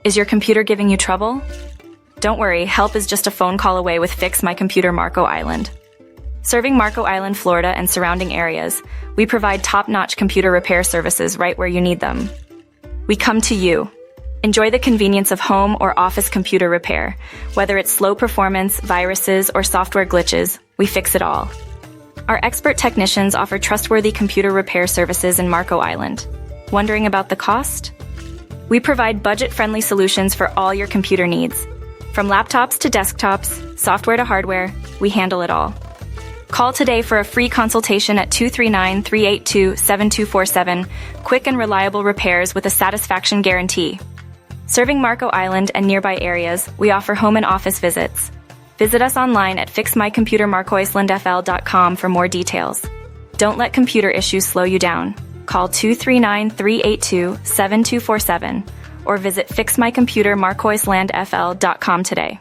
Is your computer giving you trouble? Don't worry, help is just a phone call away with Fix My Computer Marco Island. Serving Marco Island, Florida and surrounding areas, we provide top-notch computer repair services right where you need them. We come to you. Enjoy the convenience of home or office computer repair. Whether it's slow performance, viruses, or software glitches, we fix it all. Our expert technicians offer trustworthy computer repair services in Marco Island. Wondering about the cost? We provide budget-friendly solutions for all your computer needs. From laptops to desktops, software to hardware, we handle it all. Call today for a free consultation at 239-382-7247. Quick and reliable repairs with a satisfaction guarantee. Serving Marco Island and nearby areas, we offer home and office visits. Visit us online at fixmycomputermarcoislandfl.com for more details. Don't let computer issues slow you down. Call 239-382-7247 or visit fixmycomputermarcoislandfl.com today.